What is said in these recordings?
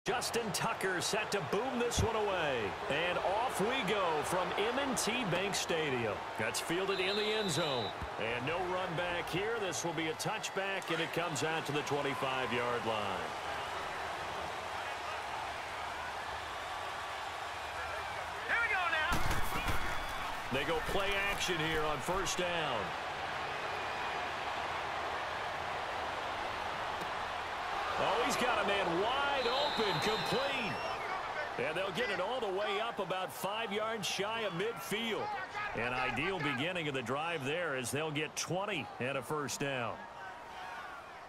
Justin Tucker set to boom this one away. And off we go from M&T Bank Stadium. That's fielded in the end zone. And no run back here. This will be a touchback, and it comes out to the 25-yard line. Here we go now. They go play action here on first down. Oh, he's got a man wide open, complete. And they'll get it all the way up about 5 yards shy of midfield. An ideal beginning of the drive there as they'll get 20 and a first down.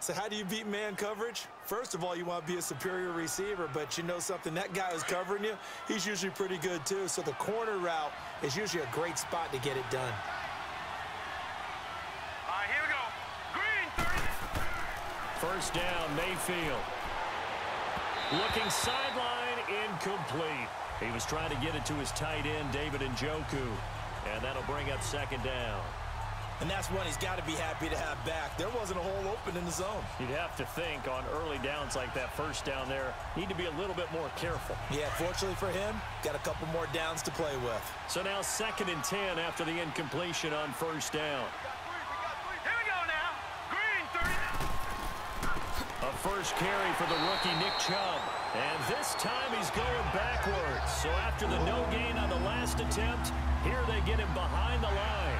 So how do you beat man coverage? First of all, you want to be a superior receiver, but you know something, that guy who's covering you, he's usually pretty good too. So the corner route is usually a great spot to get it done. All right, here we go. Green 30. First down, Mayfield. Looking sideline, incomplete. He was trying to get it to his tight end, David Njoku. And that'll bring up second down. And that's one he's got to be happy to have back. There wasn't a hole open in the zone. You'd have to think on early downs like that first down there, need to be a little bit more careful. Yeah, fortunately for him, got a couple more downs to play with. So now 2nd and 10 after the incompletion on first down. Here we go now. Green 30. A first carry for the rookie Nick Chubb. And this time he's going backwards. So after the no gain on the last attempt, here they get him behind the line.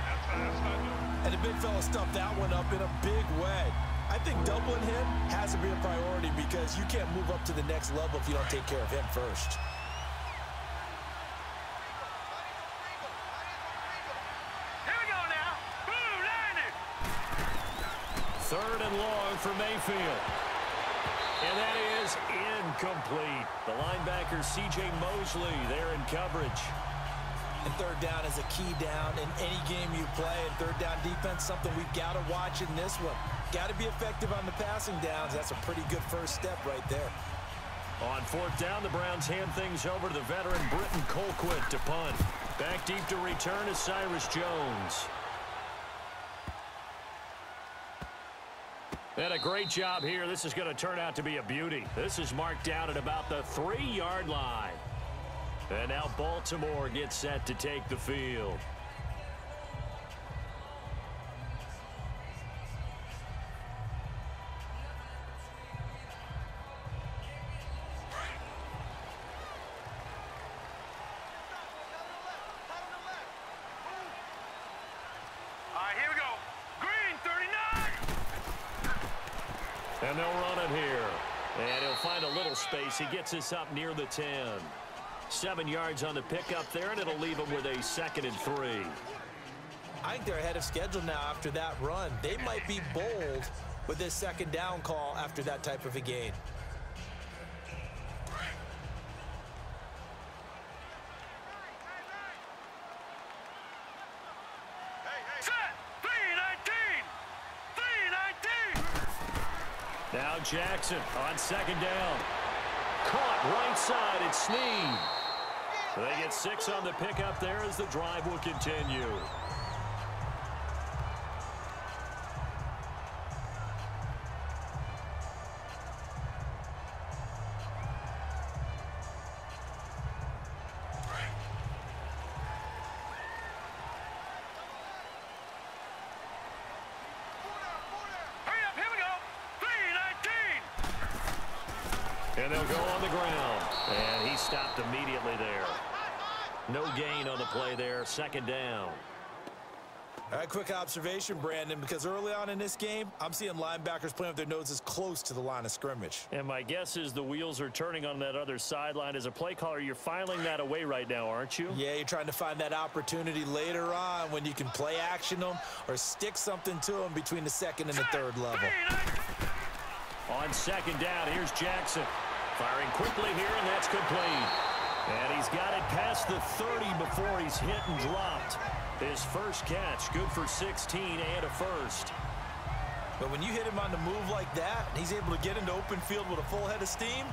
And the big fella stuffed that one up in a big way. I think doubling him has to be a priority because you can't move up to the next level if you don't take care of him first. Here we go now. Boom, landed. 3rd and long for Mayfield. And that is incomplete. The linebacker, C.J. Mosley, there in coverage. And 3rd down is a key down in any game you play. And 3rd down defense, something we've got to watch in this one. Got to be effective on the passing downs. That's a pretty good first step right there. On 4th down, the Browns hand things over to the veteran Britton Colquitt to punt. Back deep to return is Cyrus Jones. And a great job here. This is going to turn out to be a beauty. This is marked down at about the 3-yard line. And now Baltimore gets set to take the field. All right, here we go. Green 39. And they'll run it here. And he'll find a little space. He gets us up near the 10. 7 yards on the pickup there, and it'll leave him with a 2nd and 3. I think they're ahead of schedule now after that run. They might be bold with this 2nd down call after that type of a gain. Set. 319. 319. Now Jackson on 2nd down. Caught right side, it's Snead. They get 6 on the pickup there as the drive will continue. Hurry up, here we go. 319. And they'll go on the ground. And he stopped immediately there. No gain on the play there. 2nd down. All right, quick observation, Brandon, because early on in this game, I'm seeing linebackers playing with their noses close to the line of scrimmage. And my guess is the wheels are turning on that other sideline. As a play caller, you're filing that away right now, aren't you? Yeah, you're trying to find that opportunity later on when you can play action them or stick something to them between the 2nd and the 3rd level. On 2nd down, here's Jackson. Firing quickly here, and that's complete. And he's got it past the 30 before he's hit and dropped. His first catch, good for 16 and a first. But when you hit him on the move like that, and he's able to get into open field with a full head of steam,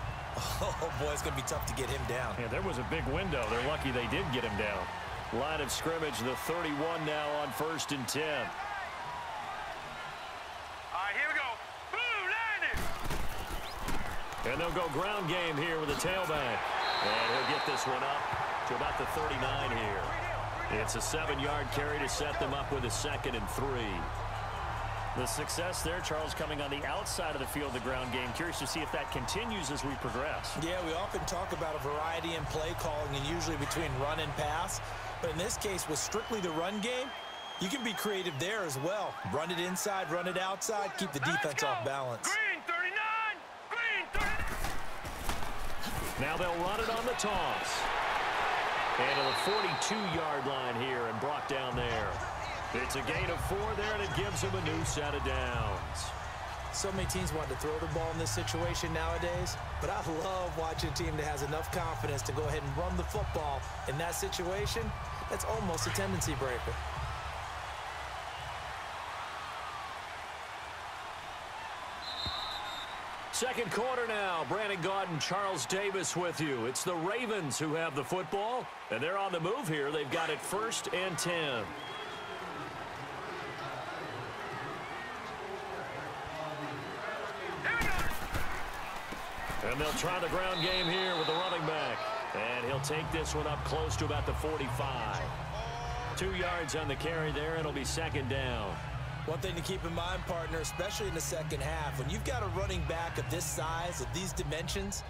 oh boy, it's going to be tough to get him down. Yeah, there was a big window. They're lucky they did get him down. Line of scrimmage, the 31 now on 1st and 10. All right, here we go. Boom, landed. And they'll go ground game here with a tailback. And he'll get this one up to about the 39 here. It's a 7-yard carry to set them up with a 2nd and 3. The success there, Charles, coming on the outside of the field, the ground game. Curious to see if that continues as we progress. Yeah, we often talk about a variety in play calling and usually between run and pass. But in this case, with strictly the run game, you can be creative there as well. Run it inside, run it outside, keep the defense off balance. Green 39! Green 39! Now they'll run it on the toss. And to the 42-yard line here and brought down there. It's a gain of 4 there, and it gives them a new set of downs. So many teams want to throw the ball in this situation nowadays, but I love watching a team that has enough confidence to go ahead and run the football. In that situation, that's almost a tendency breaker. Second quarter now. Brandon Gaudin, Charles Davis with you. It's the Ravens who have the football, and they're on the move here. They've got it 1st and 10. And they'll try the ground game here with the running back. And he'll take this one up close to about the 45. 2 yards on the carry there, and it'll be 2nd down. One thing to keep in mind, partner, especially in the second half, when you've got a running back of this size, of these dimensions,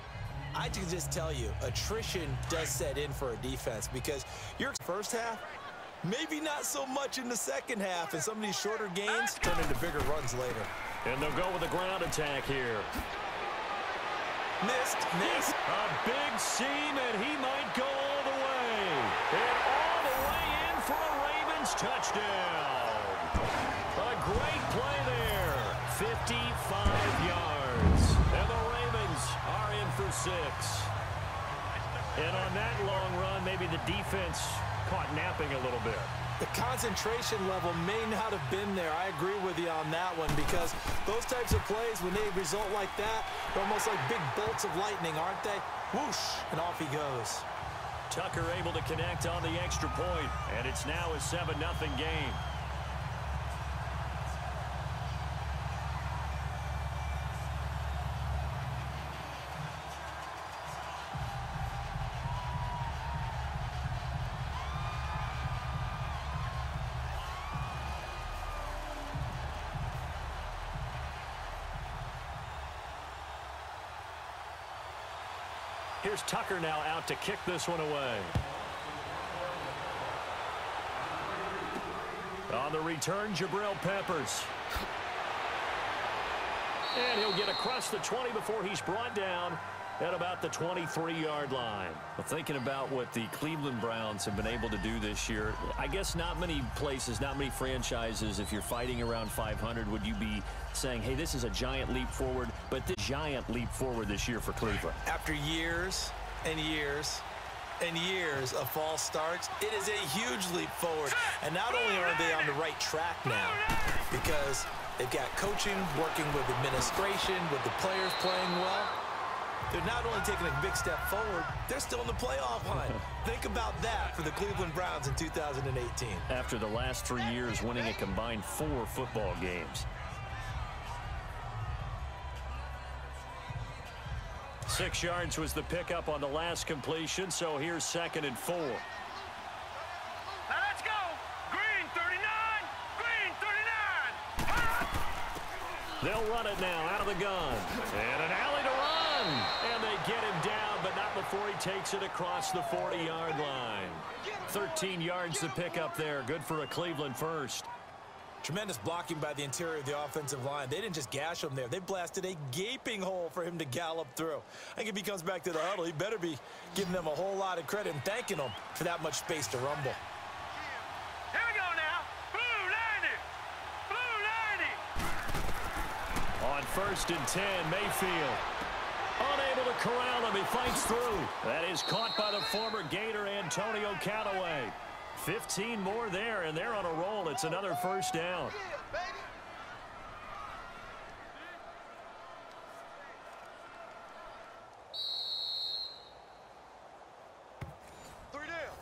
I can just tell you, attrition does set in for a defense because your first half, maybe not so much in the second half, and some of these shorter gains turn into bigger runs later. And they'll go with the ground attack here. Missed. A big seam, and he might go all the way. And all the way in for a Ravens touchdown. A great play there. 55 yards. And the Ravens are in for 6. And on that long run, maybe the defense caught napping a little bit. The concentration level may not have been there. I agree with you on that one because those types of plays, when they result like that, they're almost like big bolts of lightning, aren't they? Whoosh, and off he goes. Tucker able to connect on the extra point, and it's now a 7-0 game. Here's Tucker now out to kick this one away. On the return, Jabril Peppers. And he'll get across the 20 before he's brought down at about the 23-yard line. Well, thinking about what the Cleveland Browns have been able to do this year, I guess not many places, not many franchises, if you're fighting around 500, would you be saying, hey, this is a giant leap forward, but this giant leap forward this year for Cleveland? After years and years and years of false starts, it is a huge leap forward. And not only are they on the right track now, because they've got coaching, working with administration, with the players playing well, they're not only taking a big step forward, they're still in the playoff hunt. Think about that for the Cleveland Browns in 2018. After the last 3 years winning a combined 4 football games. 6 yards was the pickup on the last completion, so here's 2nd and 4. Now let's go! Green 39! Green 39! They'll run it now out of the gun. And an alley to run. And they get him down, but not before he takes it across the 40-yard line. 13 yards to pick up there. Good for a Cleveland first. Tremendous blocking by the interior of the offensive line. They didn't just gash him there. They blasted a gaping hole for him to gallop through. I think if he comes back to the huddle, he better be giving them a whole lot of credit and thanking them for that much space to rumble. Here we go now! Blue 90! Blue 90! On 1st and 10, Mayfield. Unable to corral him. He fights through. That is caught by the former Gator Antonio Callaway. 15 more there, and they're on a roll. It's another 1st down. Three down!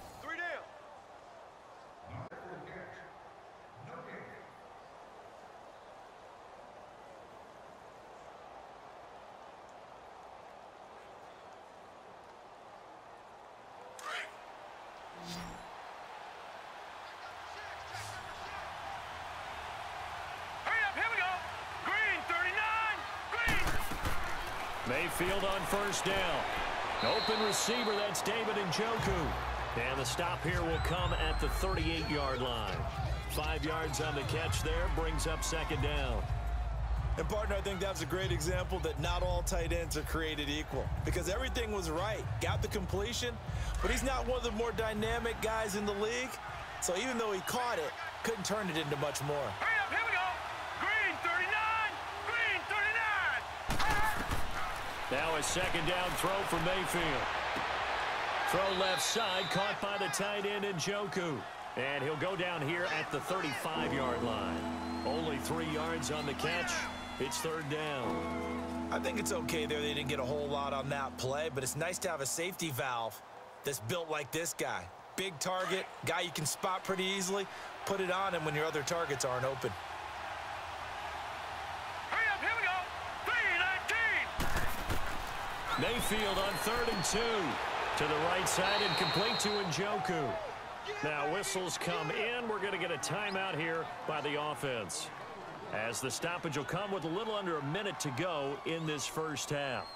Mayfield on first down. Open receiver, that's David Njoku. And the stop here will come at the 38-yard line. 5 yards on the catch there, brings up second down. And, partner, I think that's a great example that not all tight ends are created equal because everything was right. Got the completion, but he's not one of the more dynamic guys in the league. So even though he caught it, couldn't turn it into much more. Hurry up, here we go. Green 39, green 39. Now a second down throw for Mayfield. Throw left side, caught by the tight end Njoku. And he'll go down here at the 35-yard line. Only 3 yards on the catch. It's third down. I think it's okay there. They didn't get a whole lot on that play, but it's nice to have a safety valve that's built like this guy. Big target, guy you can spot pretty easily. Put it on him when your other targets aren't open. Hurry up, here we go. 3-19. Mayfield on 3rd and 2. To the right side and complete to Njoku. Now whistles come in. We're going to get a timeout here by the offense, as the stoppage will come with a little under a minute to go in this first half.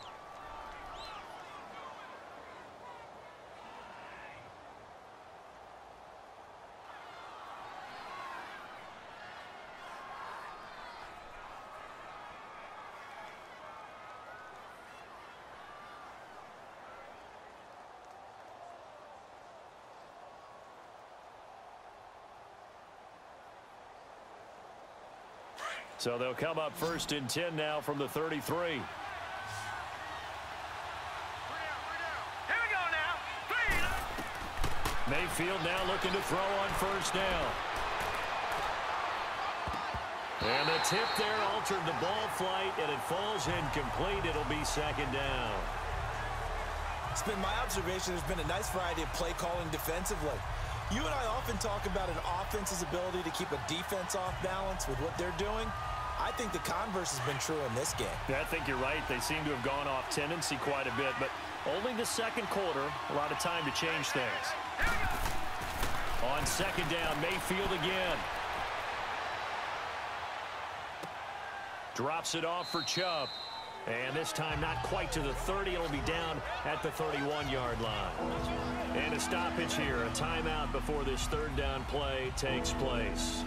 So they'll come up 1st and 10 now from the 33. Here we go now. 3. Mayfield now looking to throw on first down. And the tip there altered the ball flight, and it falls incomplete. It'll be second down. It's been my observation there's been a nice variety of play calling defensively. You and I often talk about an offense's ability to keep a defense off balance with what they're doing. I think the converse has been true in this game. Yeah, I think you're right. They seem to have gone off tendency quite a bit, but only the second quarter, a lot of time to change things. On second down, Mayfield again. Drops it off for Chubb. And this time not quite to the 30. It'll be down at the 31-yard line. And a stoppage here, a timeout before this third down play takes place,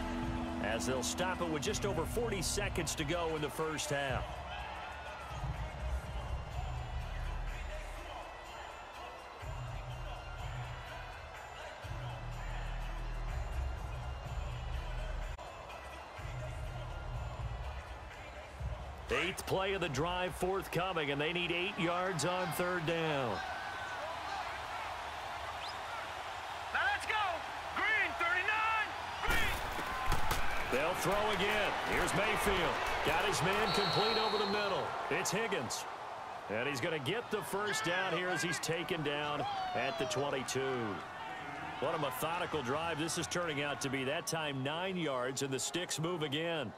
as they'll stop it with just over 40 seconds to go in the first half. Eighth play of the drive forthcoming, and they need 8 yards on third down. Now let's go. Green 39, green. They'll throw again. Here's Mayfield. Got his man complete over the middle. It's Higgins. And he's going to get the first down here as he's taken down at the 22. What a methodical drive this is turning out to be. That time 9 yards, and the sticks move again.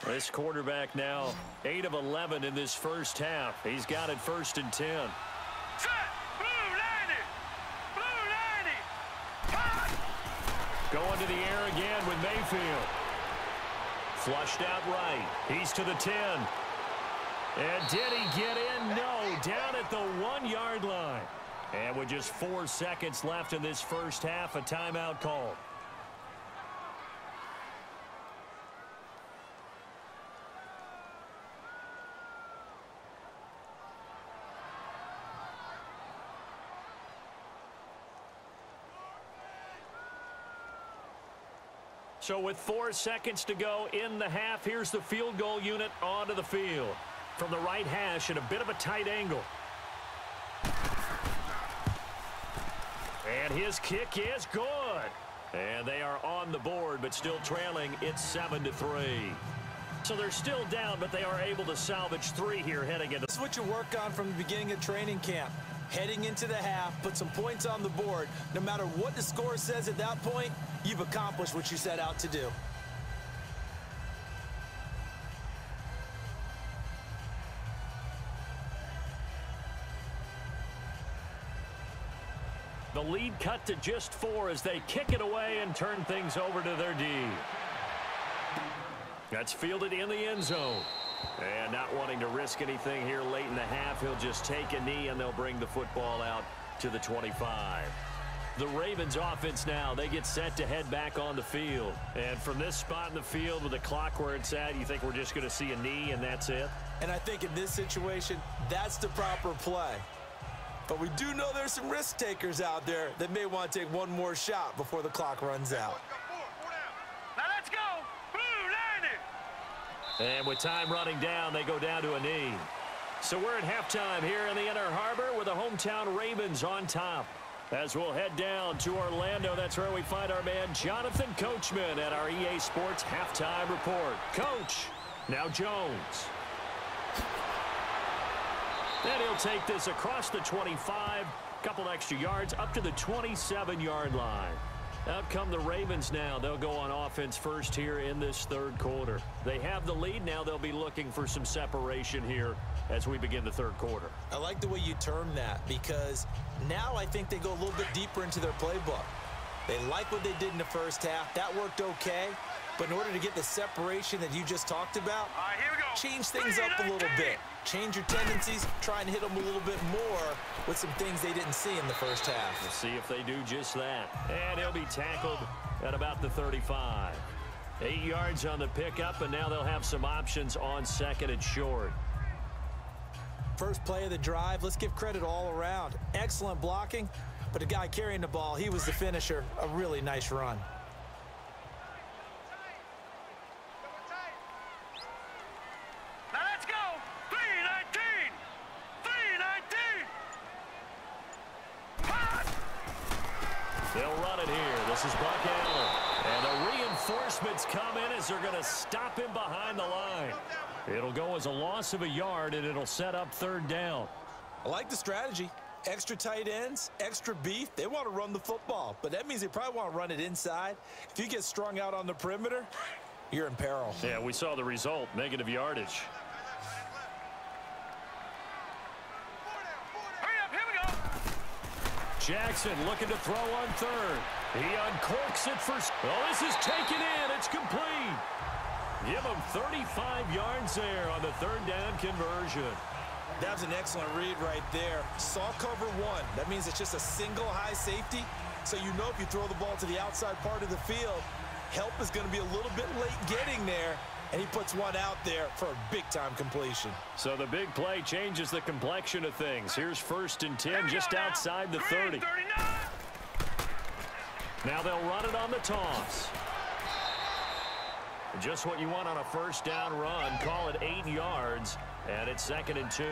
This quarterback now 8 of 11 in this first half. He's got it 1st and 10. Set. Blue 90. Going to the air again with Mayfield. Flushed out right. He's to the 10. And did he get in? No. Down at the 1-yard line. And with just 4 seconds left in this first half, a timeout called. So with 4 seconds to go in the half, here's the field goal unit onto the field. From the right hash at a bit of a tight angle. And his kick is good. And they are on the board, but still trailing. It's 7-3. So they're still down, but they are able to salvage 3 here heading into. This is what you work on from the beginning of training camp. Heading into the half, put some points on the board. No matter what the score says at that point, you've accomplished what you set out to do. The lead cut to just 4 as they kick it away and turn things over to their D. That's fielded in the end zone. And not wanting to risk anything here late in the half, he'll just take a knee, and they'll bring the football out to the 25. The Ravens offense now, they get set to head back on the field. And from this spot in the field with the clock where it's at, you think we're just going to see a knee and that's it? And I think in this situation, that's the proper play. But we do know there's some risk takers out there that may want to take one more shot before the clock runs out. Now let's go. Blue, line it. And with time running down, they go down to a knee. So we're at halftime here in the Inner Harbor with the hometown Ravens on top. As we'll head down to Orlando, that's where we find our man Jonathan Coachman at our EA Sports Halftime Report. Coach, now Jones. And he'll take this across the 25, couple extra yards up to the 27-yard line. Out come the Ravens now. They'll go on offense first here in this third quarter. They have the lead now. They'll be looking for some separation here as we begin the third quarter. I like the way you term that because now I think they go a little bit deeper into their playbook. They like what they did in the first half. That worked okay. But in order to get the separation that you just talked about, All right, here we go. change things up a little bit. Change your tendencies. Try and hit them a little bit more with some things they didn't see in the first half. We'll see if they do just that. And he'll be tackled at about the 35. 8 yards on the pickup, and now they'll have some options on second and short. First play of the drive, let's give credit all around. Excellent blocking, but the guy carrying the ball, he was the finisher. A really nice run. Now let's go. 319. 319. Pass. They'll run it here. This is Buck Allen. And the reinforcements come in as they're going to stop him behind the line. It'll go as a loss of a yard, and it'll set up third down. I like the strategy. Extra tight ends, extra beef. They want to run the football, but that means they probably want to run it inside. If you get strung out on the perimeter, you're in peril. Yeah, we saw the result, negative yardage. Hurry up, here we go. Jackson looking to throw on third. He uncorks it for... Oh, this is taken in. It's complete. Give him 35 yards there on the third down conversion. That was an excellent read right there. Saw cover one. That means it's just a single high safety. So you know if you throw the ball to the outside part of the field, help is going to be a little bit late getting there. And he puts one out there for a big-time completion. So the big play changes the complexion of things. Here's 1st and 10 just outside the 30. 39. Now they'll run it on the toss. Just what you want on a first down run. Call it 8 yards, and it's 2nd and 2.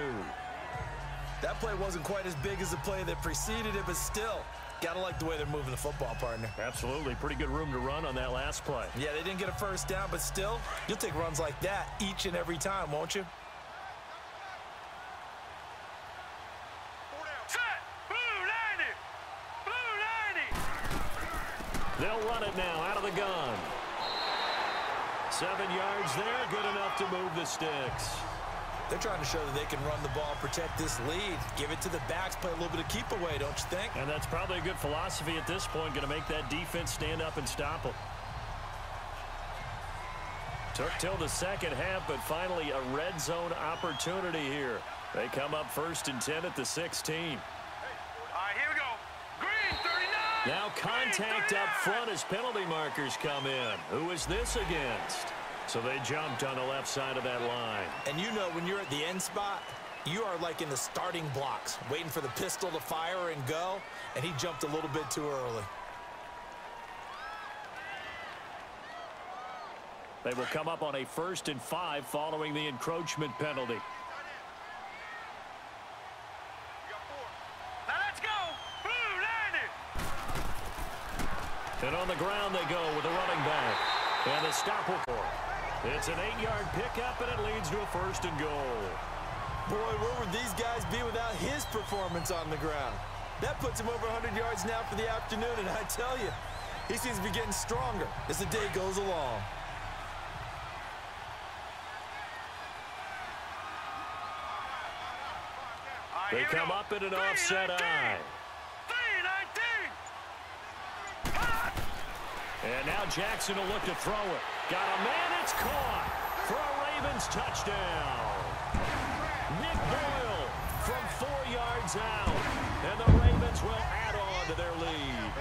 That play wasn't quite as big as the play that preceded it, but still, got to like the way they're moving the football, partner. Absolutely. Pretty good room to run on that last play. Yeah, they didn't get a first down, but still, you'll take runs like that each and every time, won't you? Set. Blue, line it. Blue, line it. They'll run it now out of the gun. 7 yards there, good enough to move the sticks. They're trying to show that they can run the ball, protect this lead, give it to the backs, play a little bit of keep away, don't you think? And that's probably a good philosophy at this point, going to make that defense stand up and stop them. Took till the second half, but finally a red zone opportunity here. They come up 1st and 10 at the 16. All right, here we go. Green, 39. Now contact up front as penalty markers come in. Who is this against? So they jumped on the left side of that line. And you know when you're at the end spot, you are like in the starting blocks, waiting for the pistol to fire and go, and he jumped a little bit too early. They will come up on a 1st and 5 following the encroachment penalty. Now let's go. Blue, line it. And on the ground they go with the running back. And the stop will for it. It's an 8-yard pickup, and it leads to a 1st and goal. Boy, where would these guys be without his performance on the ground? That puts him over 100 yards now for the afternoon, and I tell you, he seems to be getting stronger as the day goes along. They come up in an offset eye. 319. And now Jackson will look to throw it. Got a man, it's caught. For a Ravens touchdown. Nick Boyle from 4 yards out. And the Ravens will add on to their lead.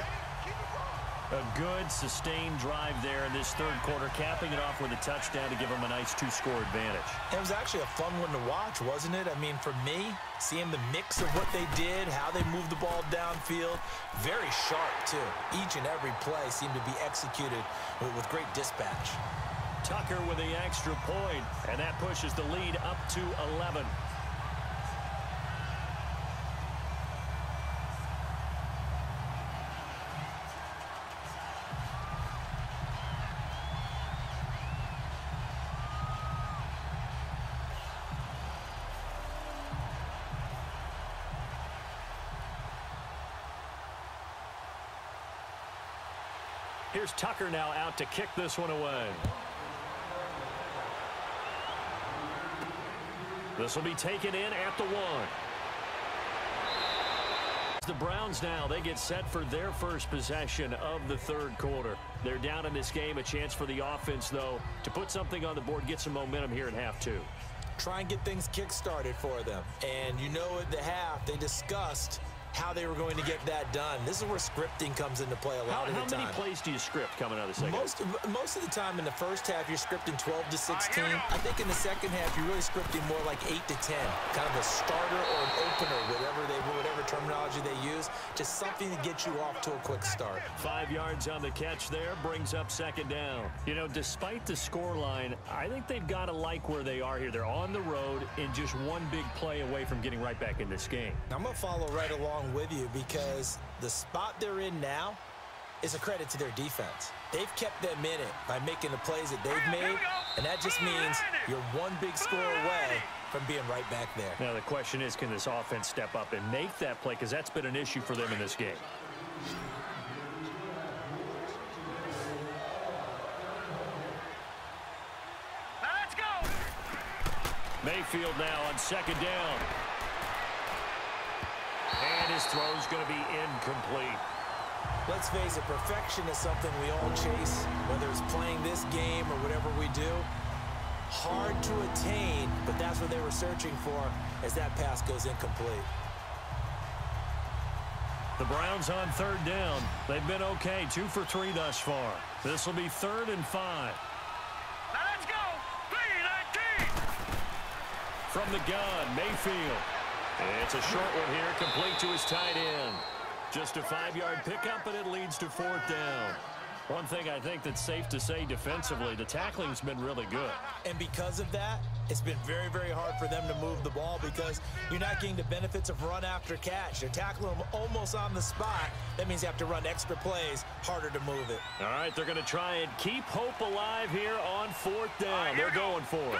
A good, sustained drive there in this third quarter, capping it off with a touchdown to give them a nice 2-score advantage. It was actually a fun one to watch, wasn't it? I mean, for me, seeing the mix of what they did, how they moved the ball downfield, very sharp, too. Each and every play seemed to be executed with great dispatch. Tucker with the extra point, and that pushes the lead up to 11. Here's Tucker now out to kick this one away. This will be taken in at the 1. The Browns now, they get set for their first possession of the third quarter. They're down in this game. A chance for the offense, though, to put something on the board, get some momentum here in half 2. Try and get things kick-started for them. And you know at the half, they discussed how they were going to get that done. This is where scripting comes into play a lot of the time. How many plays do you script coming out of the second? Most of the time in the first half, you're scripting 12 to 16. I think in the second half, you're really scripting more like 8 to 10. Kind of a starter or an opener, whatever terminology they use. Just something to get you off to a quick start. 5 yards on the catch there, brings up second down. You know, despite the scoreline, I think they've got to like where they are here. They're on the road and just one big play away from getting right back in this game. I'm going to follow right along with you because the spot they're in now is a credit to their defense. They've kept them in it by making the plays that they've made, and that just means you're one big score away from being right back there. Now the question is, can this offense step up and make that play, because that's been an issue for them in this game. Now let's go. Mayfield now on second down. And his throw's going to be incomplete. Let's face it, perfection is something we all chase, whether it's playing this game or whatever we do. Hard to attain, but that's what they were searching for as that pass goes incomplete. The Browns on third down. They've been okay, 2 for 3 thus far. This will be 3rd and 5. Now let's go. 3-19. From the gun, Mayfield. It's a short one here, complete to his tight end. Just a 5-yard pickup, and it leads to 4th down. One thing I think that's safe to say defensively, the tackling's been really good. And because of that, it's been very, very hard for them to move the ball because you're not getting the benefits of run after catch. They're tackling them almost on the spot. That means you have to run extra plays, harder to move it. All right, they're going to try and keep hope alive here on 4th down. They're going for it. 3-19.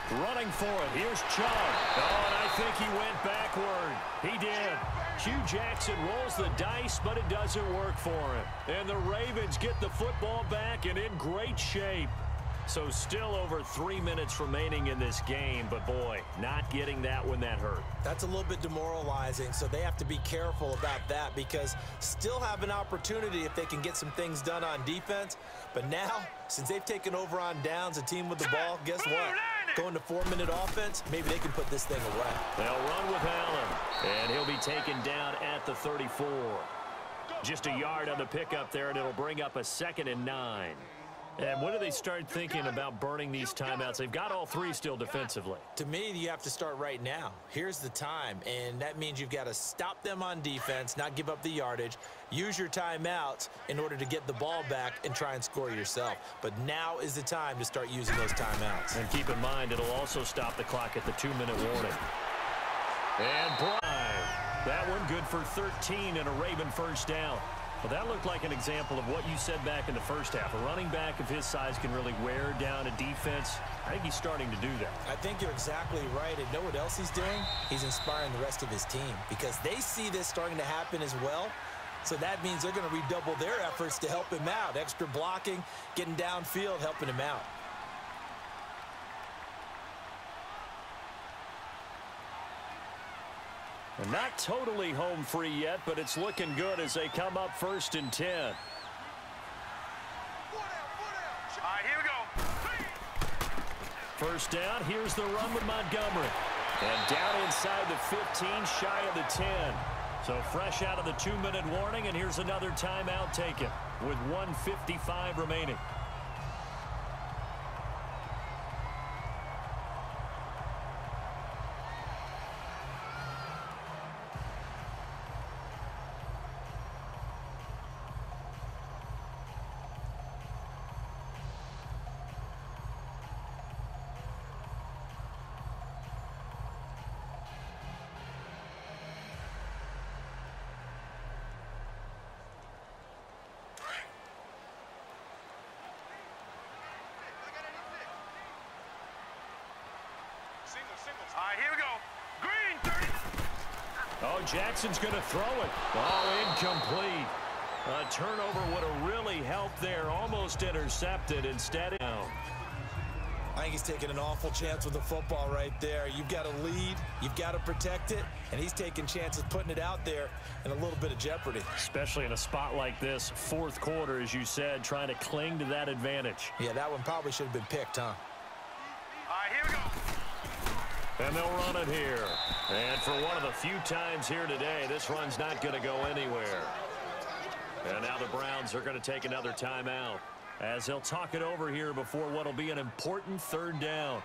Running for it. Here's Chubb. Oh, and I think he went backward. He did. Hugh Jackson rolls the dice, but it doesn't work for him. And the Ravens get the football back and in great shape. So still over 3 minutes remaining in this game, but boy, not getting that when that hurt. That's a little bit demoralizing, so they have to be careful about that because still have an opportunity if they can get some things done on defense. But now, since they've taken over on downs, a team with the ball, guess what? Going to 4-minute offense, maybe they can put this thing away. They'll run with Allen, and he'll be taken down at the 34. Just a yard on the pickup there, and it'll bring up a 2nd and 9. And when do they start thinking about burning these timeouts? They've got all 3 still defensively. To me, you have to start right now. Here's the time, and that means you've got to stop them on defense, not give up the yardage, use your timeouts in order to get the ball back and try and score yourself. But now is the time to start using those timeouts. And keep in mind, it'll also stop the clock at the 2-minute warning. And Bryant, that one good for 13 and a Raven first down. Well, that looked like an example of what you said back in the first half. A running back of his size can really wear down a defense. I think he's starting to do that. I think you're exactly right. And know what else he's doing? He's inspiring the rest of his team because they see this starting to happen as well. So that means they're going to redouble their efforts to help him out. Extra blocking, getting downfield, helping him out. Not totally home free yet, but it's looking good as they come up 1st and 10. First down, here's the run with Montgomery. And down inside the 15, shy of the 10. So fresh out of the 2-minute warning, and here's another timeout taken with 1:55 remaining. All right, here we go. Green, 30. Oh, Jackson's going to throw it. Oh, incomplete. A turnover would have really helped there. Almost intercepted. Instead, now. I think he's taking an awful chance with the football right there. You've got to lead, you've got to protect it, and he's taking chances putting it out there in a little bit of jeopardy. Especially in a spot like this, fourth quarter, as you said, trying to cling to that advantage. Yeah, that one probably should have been picked, huh? All right, here we go. And they'll run it here. And for one of the few times here today, this run's not going to go anywhere. And now the Browns are going to take another timeout as they'll talk it over here before what will be an important third down.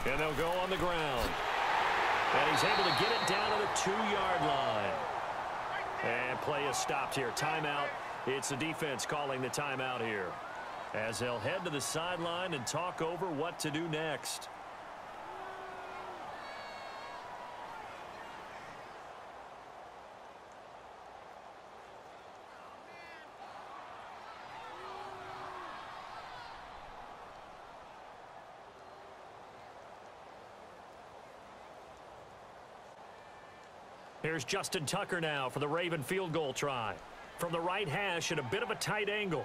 And they'll go on the ground. And he's able to get it down to the 2-yard line. And play is stopped here. Timeout. It's the defense calling the timeout here, as they'll head to the sideline and talk over what to do next. Here's Justin Tucker now for the Raven field goal try. From the right hash at a bit of a tight angle.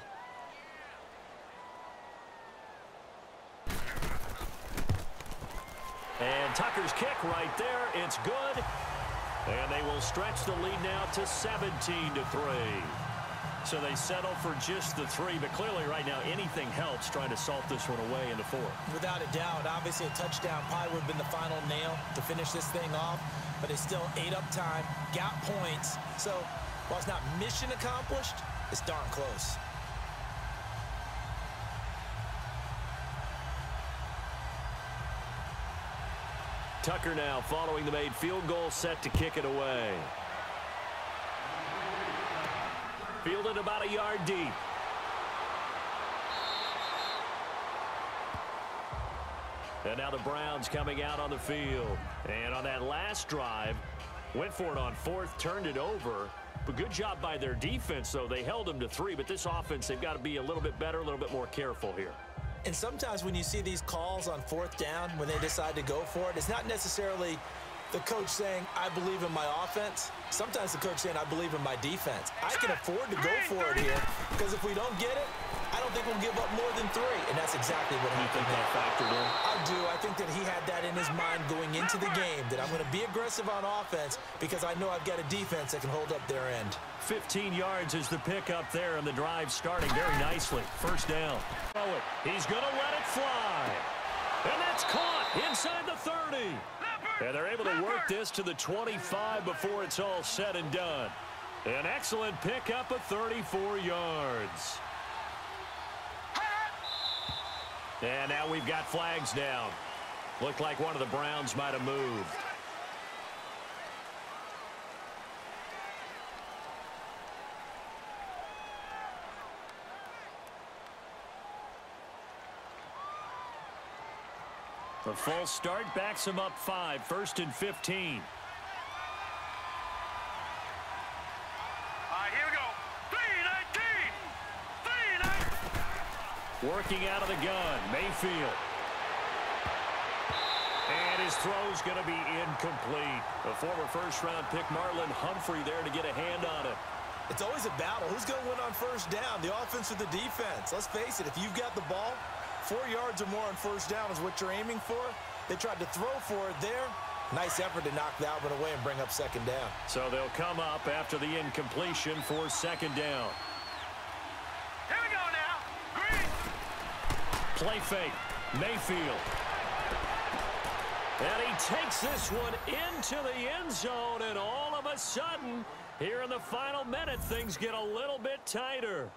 And Tucker's kick right there. It's good. And they will stretch the lead now to 17-3. So they settle for just the 3. But clearly right now anything helps trying to salt this one away into 4. Without a doubt, obviously a touchdown probably would have been the final nail to finish this thing off. But it's still ate up time, got points. So while it's not mission accomplished, it's darn close. Tucker now following the made field goal, set to kick it away. Fielded about a yard deep. And now the Browns coming out on the field. And on that last drive, went for it on 4th, turned it over. But good job by their defense, though. They held them to 3. But this offense, they've got to be a little bit better, a little bit more careful here. And sometimes when you see these calls on 4th down, when they decide to go for it, it's not necessarily the coach saying, I believe in my offense. Sometimes the coach saying, I believe in my defense. I can afford to go for it here because if we don't get it, I don't think we'll give up more than 3. And that's exactly what happened. You think that factored in? I do. I think that he had that in his mind going into the game, that I'm going to be aggressive on offense because I know I've got a defense that can hold up their end. 15 yards is the pickup there, and the drive starting very nicely. First down. He's going to let it fly. And that's caught inside the 30. And they're able to work this to the 25 before it's all said and done. An excellent pickup of 34 yards. And now we've got flags down. Looked like one of the Browns might have moved. The false start backs him up 5, 1st and 15. Working out of the gun, Mayfield. And his throw's going to be incomplete. The former first-round pick Marlon Humphrey there to get a hand on it. It's always a battle. Who's going to win on first down, the offense or the defense? Let's face it, if you've got the ball, 4 yards or more on first down is what you're aiming for. They tried to throw for it there. Nice effort to knock that one away and bring up second down. So they'll come up after the incompletion for second down. Here we go now. Green. Play fake. Mayfield. And he takes this one into the end zone, and all of a sudden, here in the final minute, things get a little bit tighter.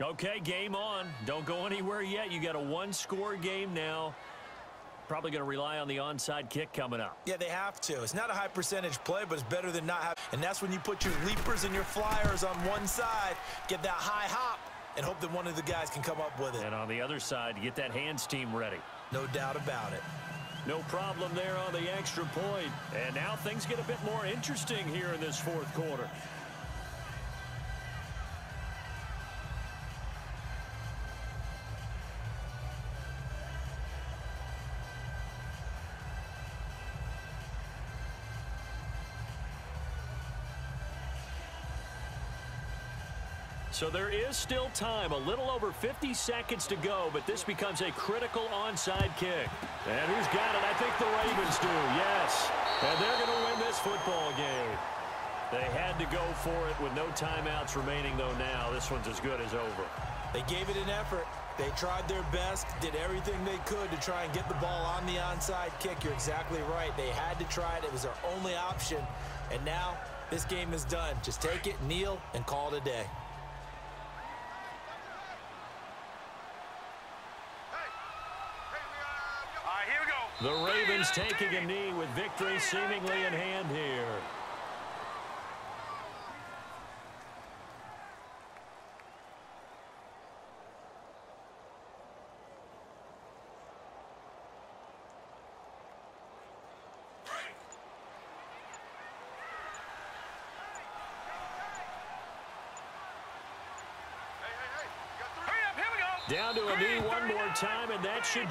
Okay, game on. Don't go anywhere yet. You got a one-score game now. Probably going to rely on the onside kick coming up. Yeah, they have to. It's not a high percentage play, but it's better than not having. And that's when you put your leapers and your flyers on one side, get that high hop, and hope that one of the guys can come up with it. And on the other side, get that hands team ready. No doubt about it. No problem there on the extra point. And now things get a bit more interesting here in this fourth quarter. So there is still time, a little over 50 seconds to go, but this becomes a critical onside kick. And who's got it? I think the Ravens do, yes. And they're going to win this football game. They had to go for it with no timeouts remaining, though now this one's as good as over. They gave it an effort. They tried their best, did everything they could to try and get the ball on the onside kick. You're exactly right. They had to try it. It was their only option. And now this game is done. Just take it, kneel, and call it a day. The Ravens taking a knee with victory seemingly in hand here. Down to a knee one more time, and that should...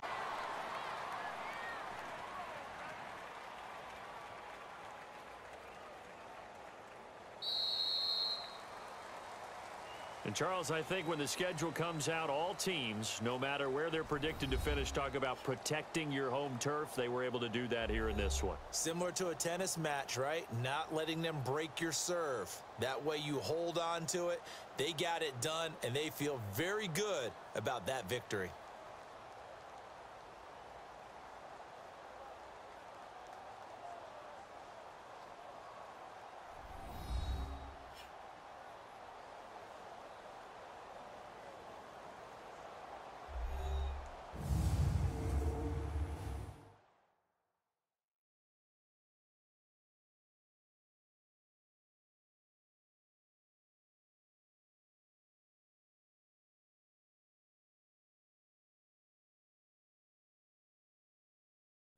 And Charles, I think when the schedule comes out, all teams, no matter where they're predicted to finish, talk about protecting your home turf. They were able to do that here in this one. Similar to a tennis match, right? Not letting them break your serve. That way you hold on to it. They got it done, and they feel very good about that victory.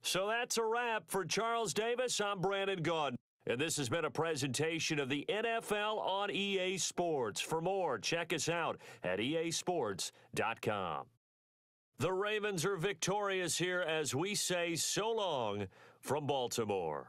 So that's a wrap for Charles Davis. I'm Brandon Gaudin. And this has been a presentation of the NFL on EA Sports. For more, check us out at easports.com. The Ravens are victorious here as we say so long from Baltimore.